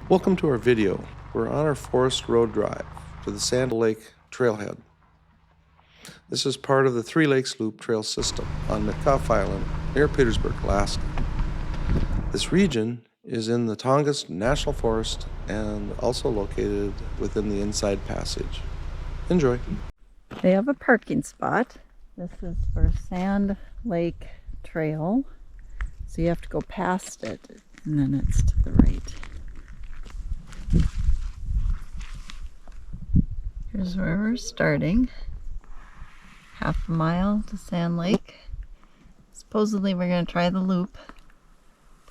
Welcome to our video. We're on our forest road drive to the Sand Lake trailhead. This is part of the Three Lakes Loop trail system on Metcalf Island near Petersburg, Alaska. This region is in the Tongass National Forest and also located within the Inside Passage. Enjoy. They have a parking spot. This is for Sand Lake Trail. So you have to go past it and then it's to the right. Here's where we're starting. Half a mile to Sand Lake. Supposedly we're going to try the loop.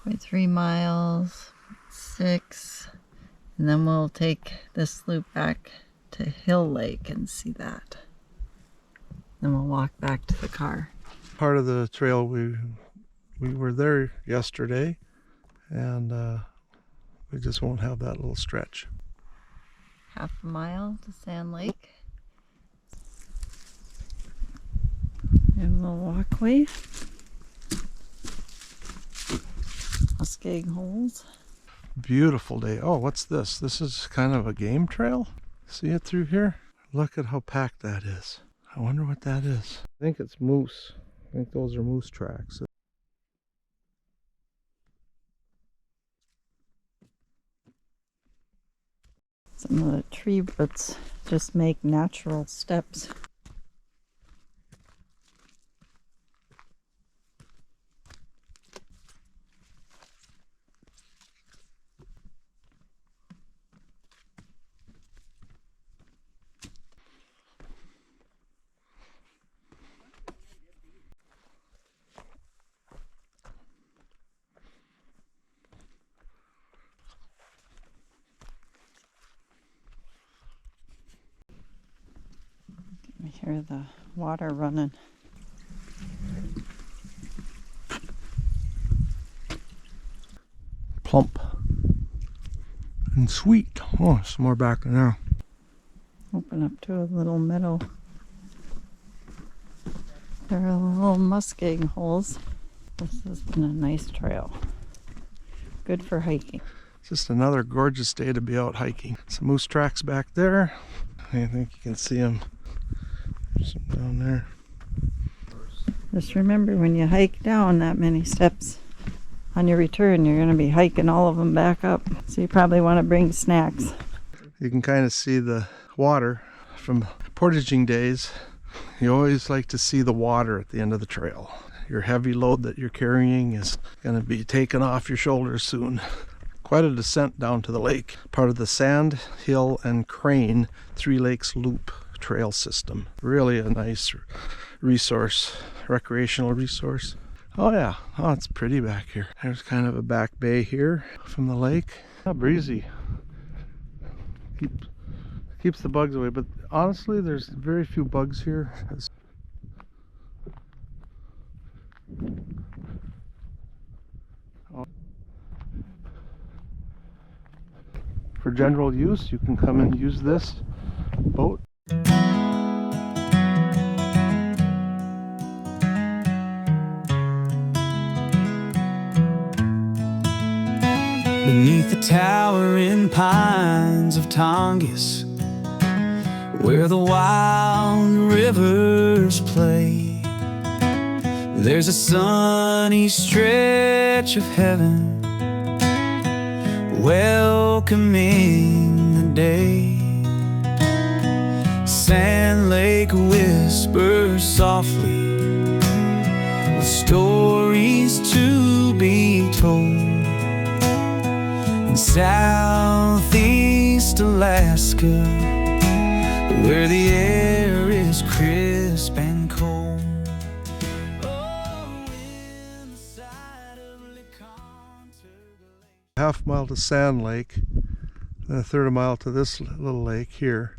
0.3 miles, 6, and then we'll take this loop back to Hill Lake and see that. Then we'll walk back to the car. Part of the trail, we were there yesterday, and we just won't have that little stretch. Half a mile to Sand Lake. And a little walkway. Muskeg holes. Beautiful day. Oh, what's this? This is kind of a game trail. See it through here? Look at how packed that is. I wonder what that is. I think it's moose. I think those are moose tracks. Some of the tree roots just make natural steps. I hear the water running. Plump and sweet. Oh, some more back in there. Open up to a little meadow. There are little muskeg holes. This has been a nice trail. Good for hiking. Just another gorgeous day to be out hiking. Some moose tracks back there. I think you can see them. Some down there. Just remember, when you hike down that many steps, on your return you're going to be hiking all of them back up. So you probably want to bring snacks. You can kind of see the water from portaging days. You always like to see the water at the end of the trail. Your heavy load that you're carrying is going to be taken off your shoulders soon. Quite a descent down to the lake. Part of the Sand, Hill, and Crane Three Lakes Loop trail system. Really a nice resource, recreational resource. Oh yeah, oh, it's pretty back here. There's kind of a back bay here from the lake. Breezy. Keeps the bugs away, but honestly there's very few bugs here. For general use, you can come and use this boat. Beneath the towering pines of Tongass, where the wild rivers play, there's a sunny stretch of heaven welcoming the day. Sand Lake whispers softly with stories to be told. In Southeast Alaska, where the air is crisp and cold. Half mile to Sand Lake, then a third of a mile to this little lake here.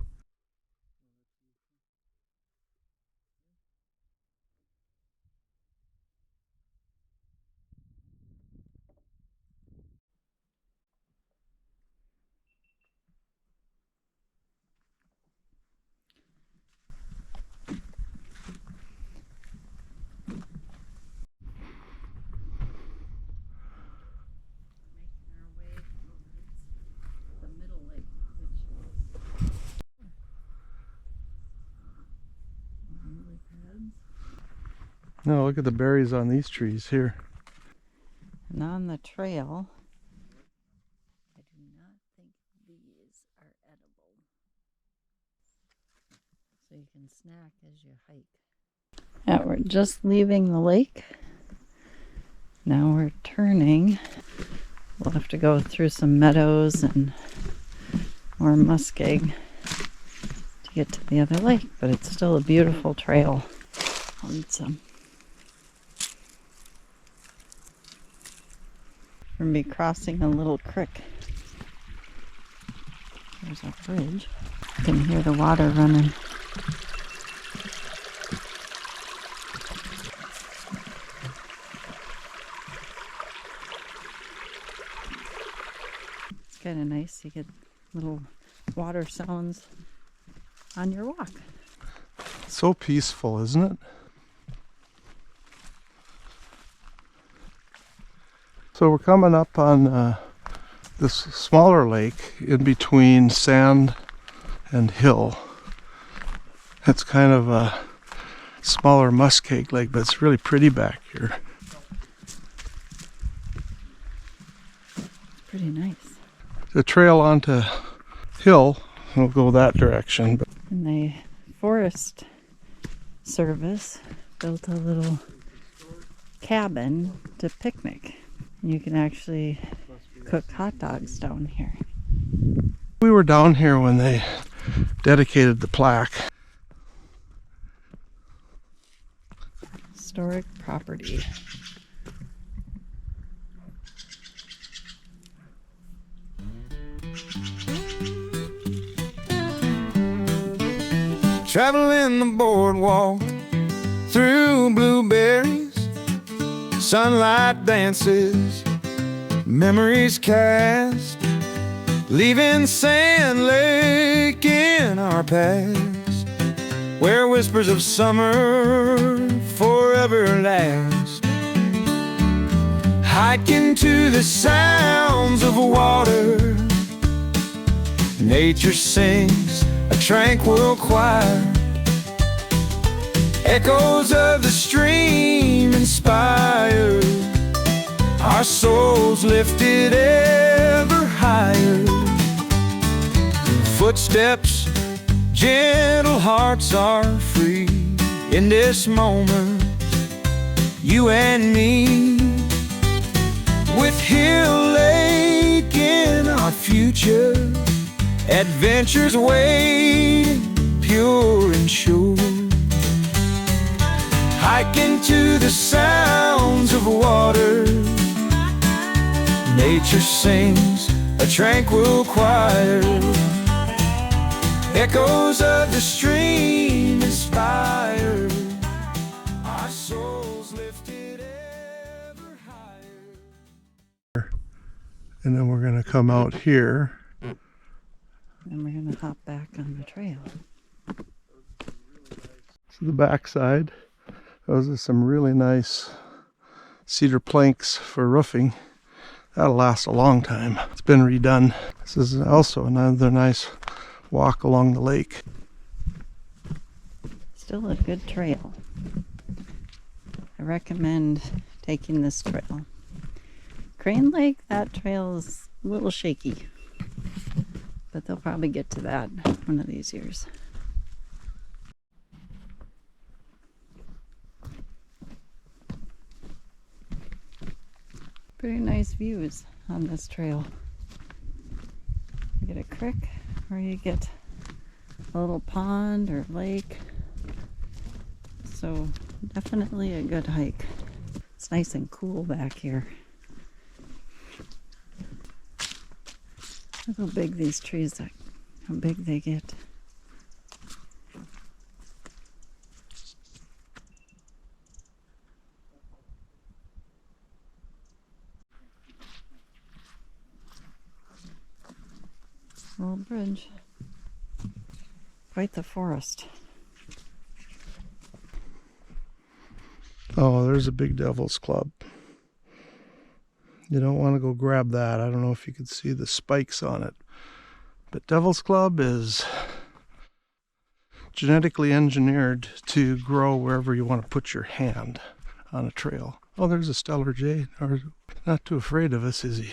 No, look at the berries on these trees here. And on the trail, I do not think these are edible. So you can snack as you hike. Yeah, we're just leaving the lake. Now we're turning. We'll have to go through some meadows and more muskeg to get to the other lake, but it's still a beautiful trail. I'll eat some. We're going to be crossing a little creek. There's a bridge. You can hear the water running. It's kind of nice. You get little water sounds on your walk. So peaceful, isn't it? So we're coming up on this smaller lake in between sand and hill. It's kind of a smaller muskeg lake, but it's really pretty back here. It's pretty nice. The trail onto hill, we'll go that direction. And the Forest Service built a little cabin to picnic. You can actually cook hot dogs down here. We were down here when they dedicated the plaque. Historic property. Traveling the boardwalk through blueberries, sunlight dances, memories cast, leaving Sand Lake in our past, where whispers of summer forever last. Hiking to the sounds of water, nature sings a tranquil choir. Echoes of the stream inspire our souls lifted ever higher. Footsteps, gentle hearts are free. In this moment, you and me, with Hill Lake in our future, adventures waiting, pure and sure. Hiking to the sounds of water, nature sings a tranquil choir. Echoes of the stream inspire our souls lifted ever higher. And then we're going to come out here. And we're going to hop back on the trail. To the backside. Those are some really nice cedar planks for roofing. That'll last a long time. It's been redone. This is also another nice walk along the lake. Still a good trail. I recommend taking this trail. Crane Lake, that trail is a little shaky, but they'll probably get to that one of these years. Pretty nice views on this trail. You get a creek or you get a little pond or lake. So definitely a good hike. It's nice and cool back here. Look how big these trees are, how big they get. Little bridge. Quite the forest. Oh, there's a big devil's club. You don't want to go grab that. I don't know if you could see the spikes on it. But devil's club is genetically engineered to grow wherever you want to put your hand on a trail. Oh, there's a stellar jay. Or not too afraid of us, is he?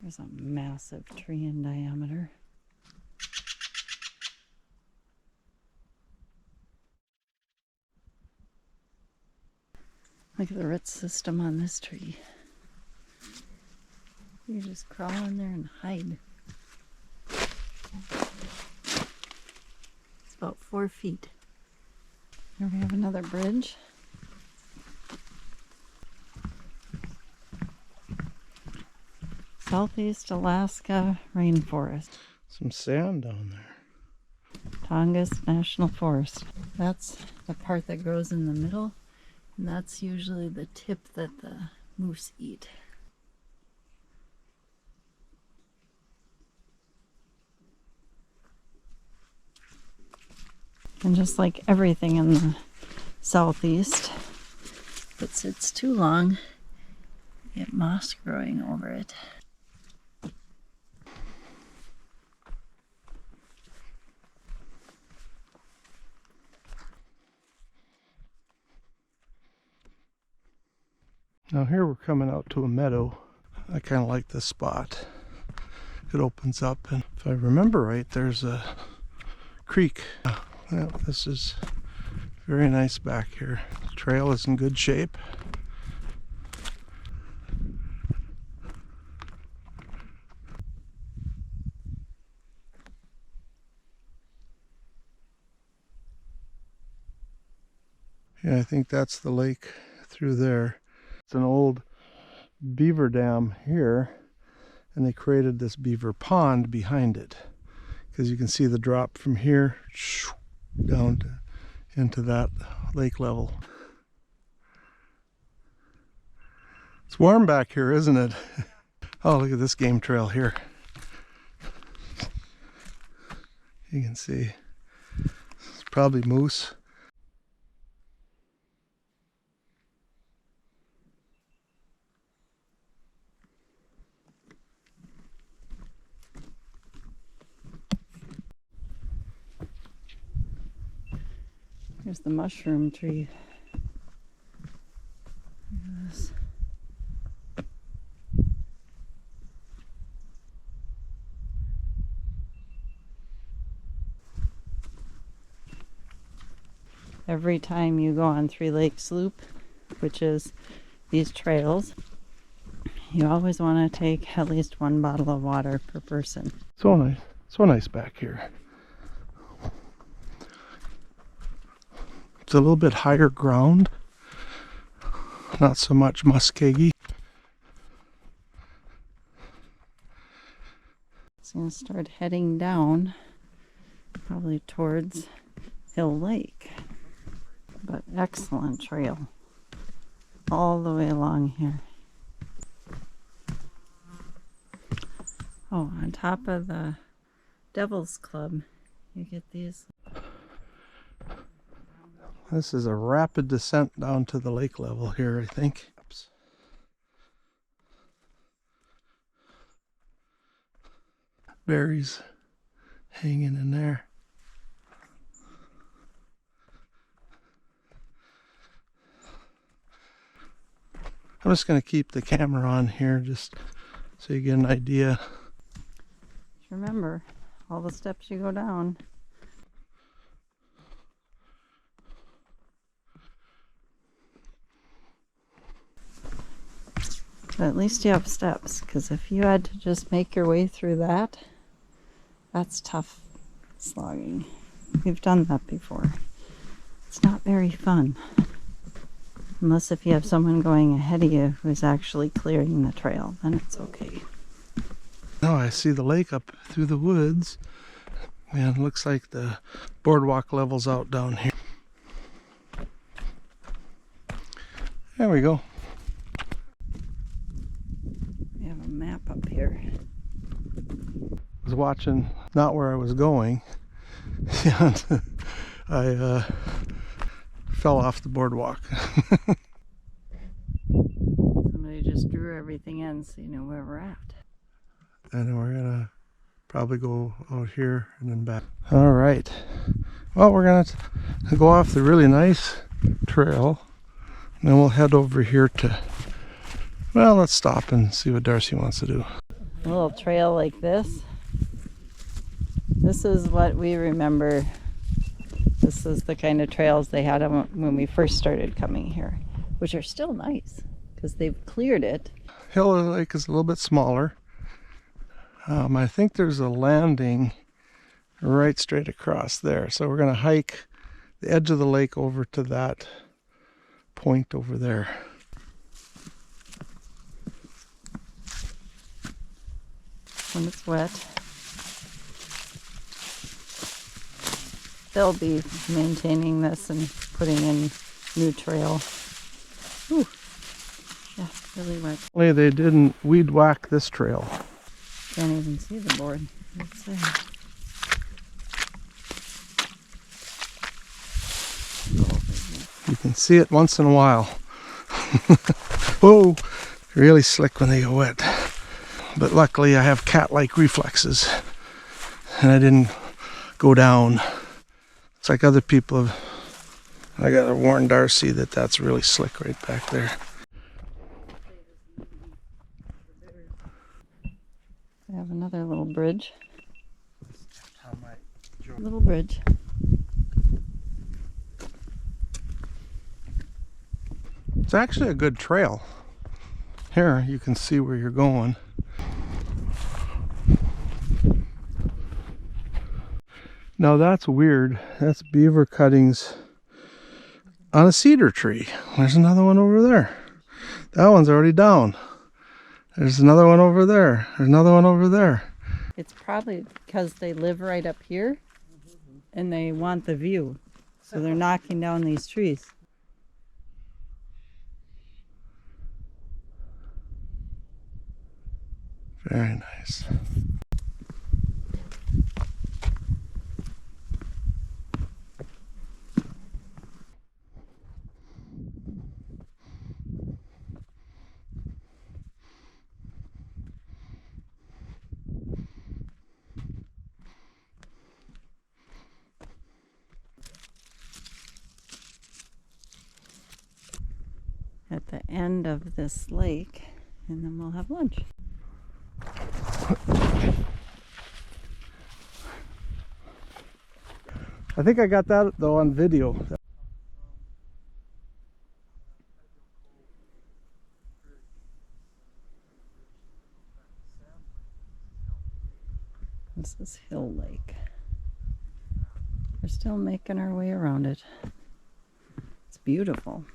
There's a massive tree in diameter. Look at the root system on this tree. You can just crawl in there and hide. It's about 4 feet. Here we have another bridge. Southeast Alaska rainforest. Some sand down there. Tongass National Forest. That's the part that grows in the middle, and that's usually the tip that the moose eat. And just like everything in the southeast, if it sits too long, you get moss growing over it. Now here we're coming out to a meadow. I kind of like this spot. It opens up, and if I remember right, there's a creek. Yeah, this is very nice back here. The trail is in good shape. Yeah, I think that's the lake through there. It's an old beaver dam here, and they created this beaver pond behind it, because you can see the drop from here down into that lake level. It's warm back here, isn't it? Oh, look at this game trail here. You can see it's probably moose. Here's the mushroom tree. Look at this. Every time you go on Three Lakes Loop, which is these trails, you always want to take at least 1 bottle of water per person. So nice back here. It's a little bit higher ground, not so much muskegee. It's going to start heading down, probably towards Hill Lake. But excellent trail all the way along here. Oh, on top of the Devil's Club, you get these. This is a rapid descent down to the lake level here, I think. Oops. Berries hanging in there. I'm just going to keep the camera on here just so you get an idea. Remember, all the steps you go down. But at least you have steps, because if you had to just make your way through that, that's tough slogging. We've done that before. It's not very fun. Unless if you have someone going ahead of you who's actually clearing the trail, then it's okay. Now I see the lake up through the woods. Man, it looks like the boardwalk level's out down here. There we go. We have a map up here. I was watching, not where I was going, and I fell off the boardwalk. Somebody just drew everything in so you know where we're at. And then we're gonna probably go out here and then back. All right. Well, we're gonna go off the really nice trail. And then we'll head over here to, well, let's stop and see what Darcy wants to do. A little trail like this. This is what we remember. This is the kind of trails they had when we first started coming here, which are still nice because they've cleared it. Hill Lake is a little bit smaller. I think there's a landing right straight across there. So we're going to hike the edge of the lake over to that point over there. When it's wet, they'll be maintaining this and putting in new trail. Ooh, yeah, really wet. Only they didn't weed whack this trail. Can't even see the board. Let's see. You can see it once in a while. Whoa, really slick when they go wet. But luckily I have cat-like reflexes and I didn't go down. It's like other people have. I gotta warn Darcy that that's really slick right back there. We have another little bridge. Little bridge. It's actually a good trail. Here you can see where you're going. Now that's weird. That's beaver cuttings on a cedar tree. There's another one over there. That one's already down. There's another one over there. There's another one over there. It's probably because they live right up here and they want the view. So they're knocking down these trees. Very nice. At the end of this lake, and then we'll have lunch. I think I got that though on video. This is Hill Lake. We're still making our way around it. It's beautiful.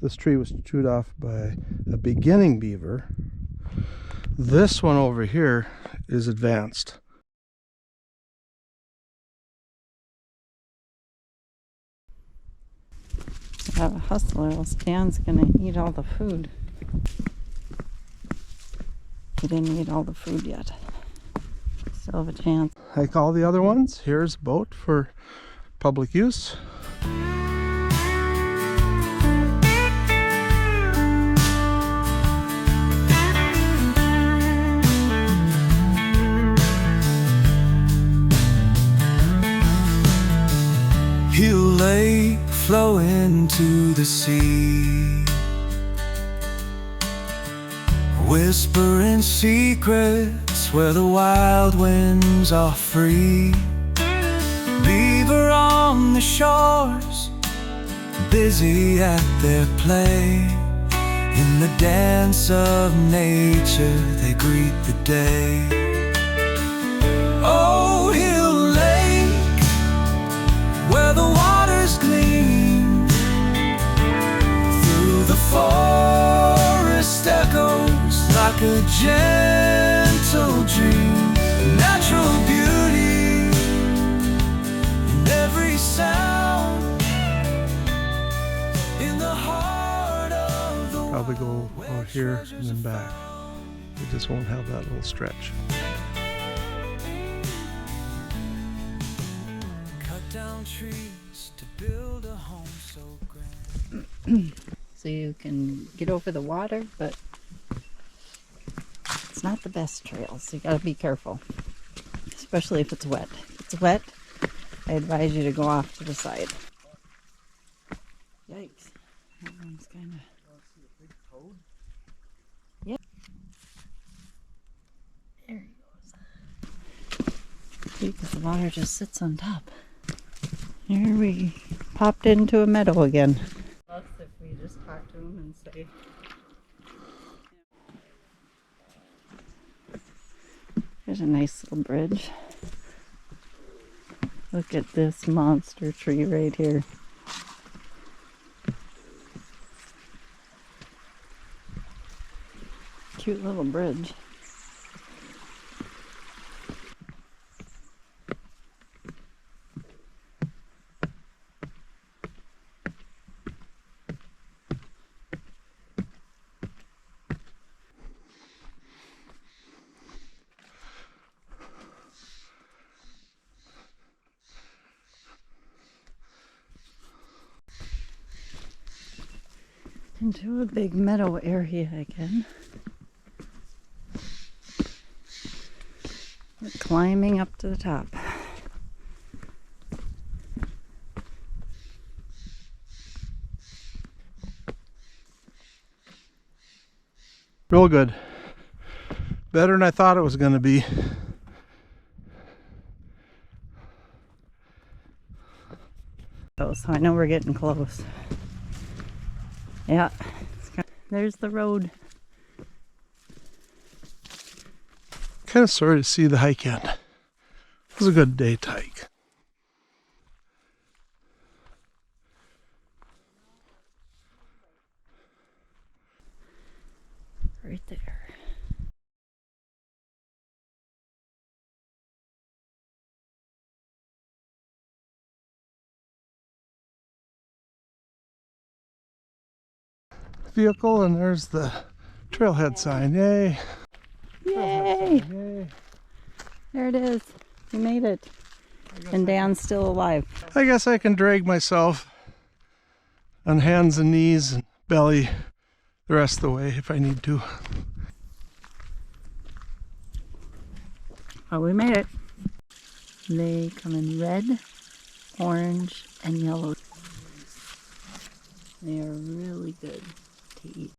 This tree was chewed off by a beginning beaver. This one over here is advanced. Gotta hustle or else Dan's gonna eat all the food. He didn't eat all the food yet. Still have a chance. Like all the other ones, here's a boat for public use. Hill Lake flowing to the sea, whispering secrets where the wild winds are free. Beaver on the shores, busy at their play. In the dance of nature they greet the day. Oh, Hill Lake, where the waters gleam, through the forest echoes like a gentle dream. Natural beauty in every sound, in the heart of the Probably go out here and then back. We just won't have that little stretch. Cut down trees to build a home so grand. So you can get over the water, but it's not the best trail, so you gotta be careful. Especially if it's wet. If it's wet, I advise you to go off to the side. Yikes. That one's kinda... Yep. There he goes. Because the water just sits on top. Here we popped into a meadow again. Plus if we just talk to him and say... There's a nice little bridge. Look at this monster tree right here. Cute little bridge. Into a big meadow area again. We're climbing up to the top. Real good. Better than I thought it was going to be. So I know we're getting close. Yeah, there's the road. Kind of sorry to see the hike end. It was a good day to hike. Right there. Vehicle, and there's the trailhead sign. Yay! Yay! Sign. Yay! There it is. We made it. And Dan's still alive. I guess I can drag myself on hands and knees and belly the rest of the way if I need to. Oh, we made it. They come in red, orange, and yellow. They are really good to eat.